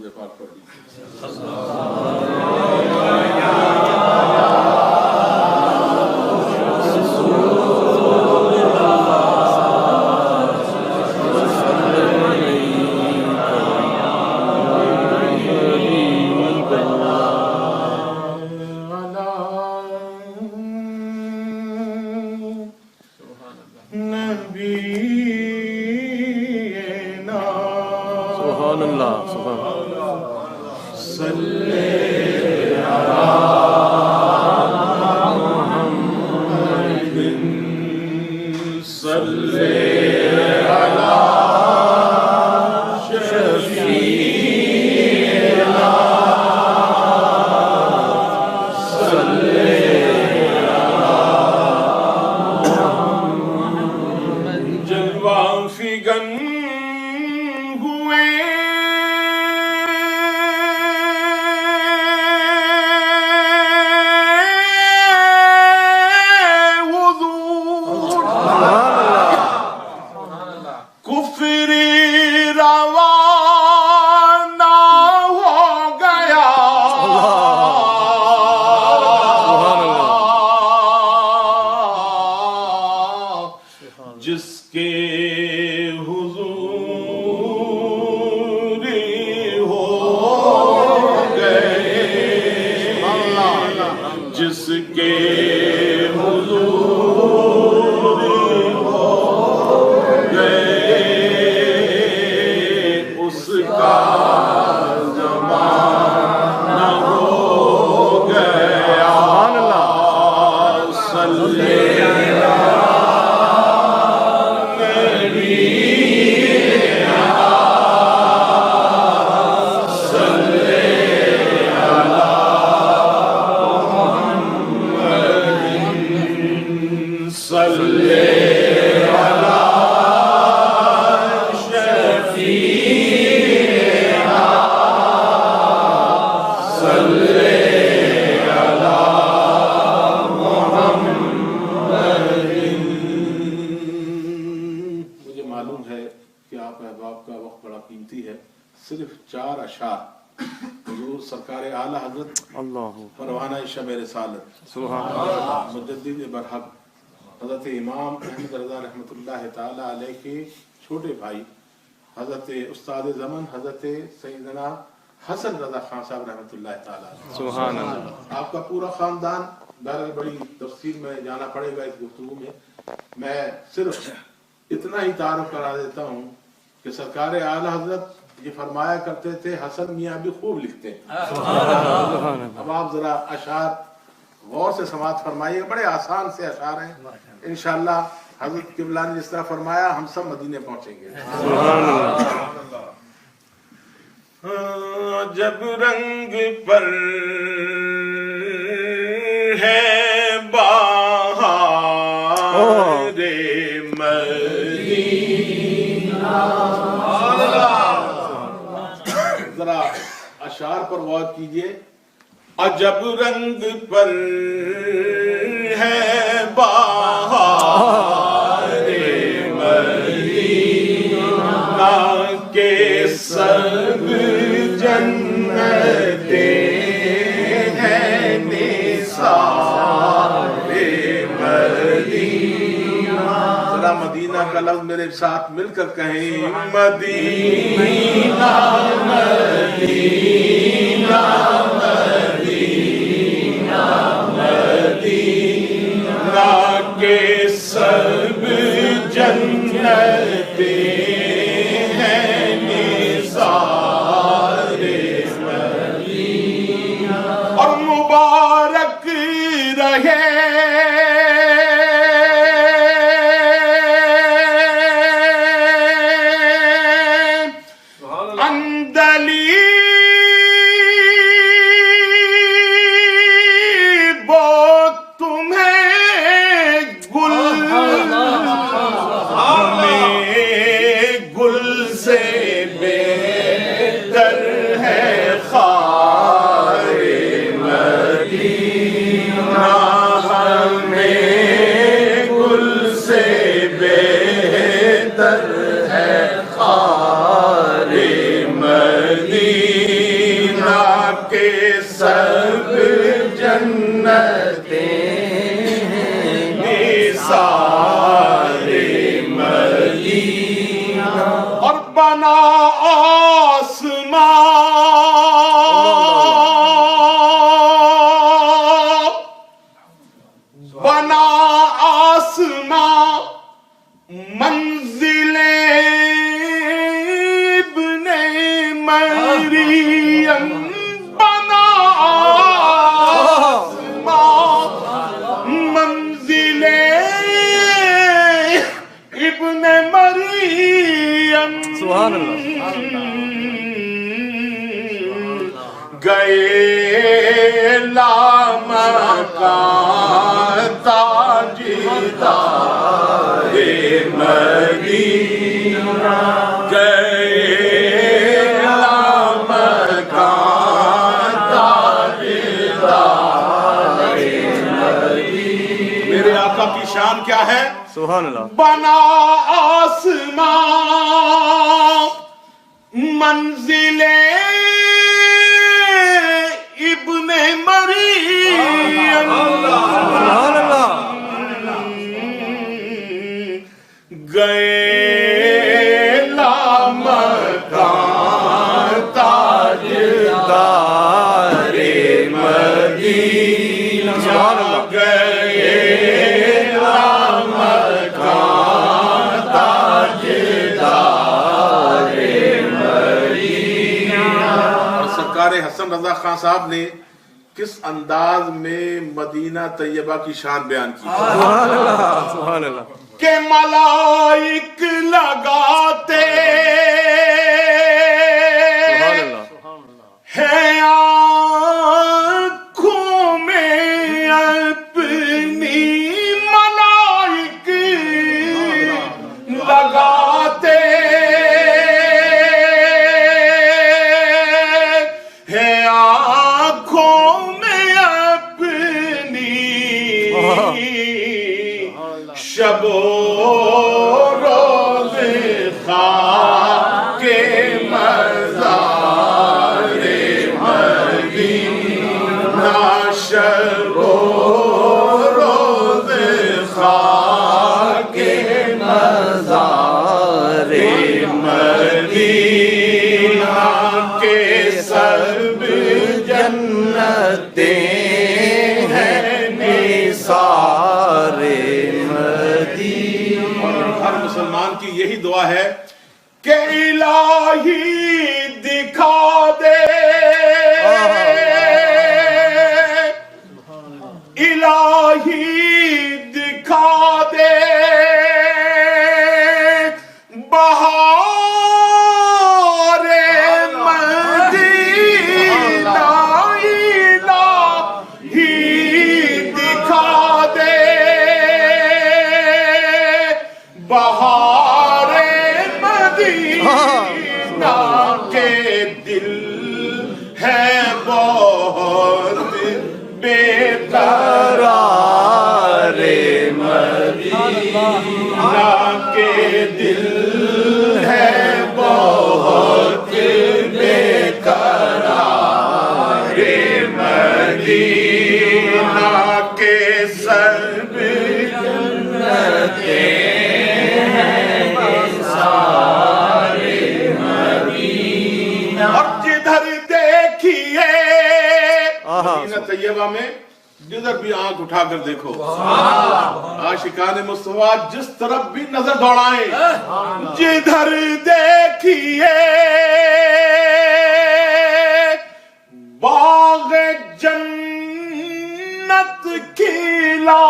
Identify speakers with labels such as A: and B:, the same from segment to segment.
A: درود پاک پڑھ لیجیے۔ صرف 4 اشعار حضور سرکار اعلیٰ حضرت پروانہ شب رسالت مجدد برحق حضرت امام احمد رضا رحمۃ اللہ تعالی علیہ کے چھوٹے بھائی حضرت استاد زمن حضرت سیدنا حسن رضا خان صاحب رحمۃ اللہ تعالی علیہ، سبحان اللہ، آپ کا پورا خاندان، بہرحال بڑی تفصیل میں جانا پڑے گا اس گفتگو میں صرف اتنا ہی تعارف کرا دیتا ہوں کہ سرکار اعلیٰ حضرت یہ فرمایا کرتے تھے حسن میاں بھی خوب لکھتے ہیں۔ اب آپ ذرا اشعار غور سے سماعت فرمائیے، بڑے آسان سے اشعار ہیں، انشاءاللہ حضرت قبلہ نے جس طرح فرمایا ہم سب مدینے پہنچیں گے۔ جب رنگ پر ہے بہار مدینہ، ذرا اشعار پر غور کیجئے۔ عجب رنگ پر ہے بہار مدینہ کے سب جنتیں ہیں نثار مدینہ۔ ذرا مدینہ کا لفظ میرے ساتھ مل کر کہیں، مدینہ مدینہ مدینہ مدینہ کے سب جنتیں ہیں نثار مدینہ، اور مبارک رہے اندلی سب جنتیں نثار مدینہ اور بنا آسمان بنا آسمان منزل ابن مریم بنا آسمان منزل ابن مریم
B: سبحان اللہ
A: گئے لامکان تاجدار مدینہ گئے لامکان تاجدار مدینہ میرے آقا کی شان کیا ہے؟
B: سبحان اللہ
A: بنا آسمان منزل ابن مریم
B: سبحان اللہ
A: گئے لامکان تاجدار مدینہ
B: سبحان اللہ
A: گئے لامکان تاجدار مدینہ اور سرکار حسن رضا خان صاحب نے کس انداز میں مدینہ طیبہ کی شان بیان کی
B: سبحان اللہ سبحان اللہ
A: کہ ملائک لگاتے ہیں آنکھوں میں اپنی ملائک لگاتے ہیں آنکھوں میں اپنی شب و روز خاک مزار مدینہ شب و روز خاک مزار مدینہ کے سب جنتیں ہیں نثار ہر مسلمان کی یہی دعا ہے کہ الہی دکھا دے الہی دکھا دے بہار مدینہ الہی دکھا دے بہار مدینہ کے دل ہے بہت بے قرار مدینہ کے دل ہے بہت بے قرار مدینہ کے سب جنتیں اور جدھر دیکھیے مدینہ طیبہ میں جدھر بھی آنکھ اٹھا کر دیکھو عاشقان مصطفیٰ جس طرف بھی نظر دوڑائیں جدھر دیکھیے باغ جنت کھلا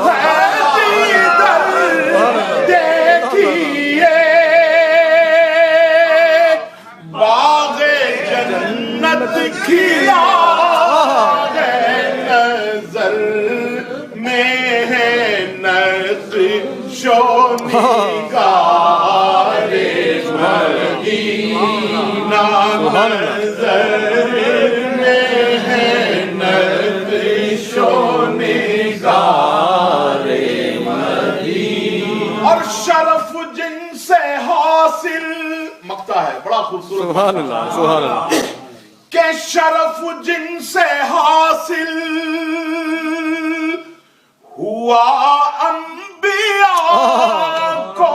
A: ہے جدھر دیکھیے باغ جنت کھلا ہے نظر میں ہے نقش و نگار مدینہ نظر میں ہے نقش و نگار مدینہ اور شرف جن سے حاصل مقطع ہے بڑا خوبصورت
B: سبحان اللہ سبحان اللہ
A: کہ شرف جن سے حاصل ہوا انبیاء کو،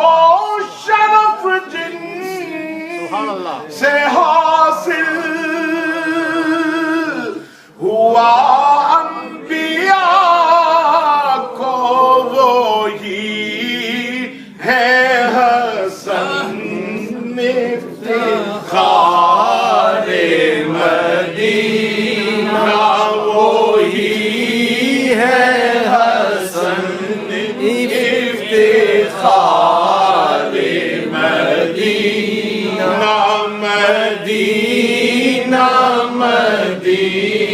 A: شرف جن سے حاصل ہوا انبیاء کو، وہی ہے حسن افتخار مدینہ، وہی ہے حسن افتخار مدینہ، مدینہ مدینہ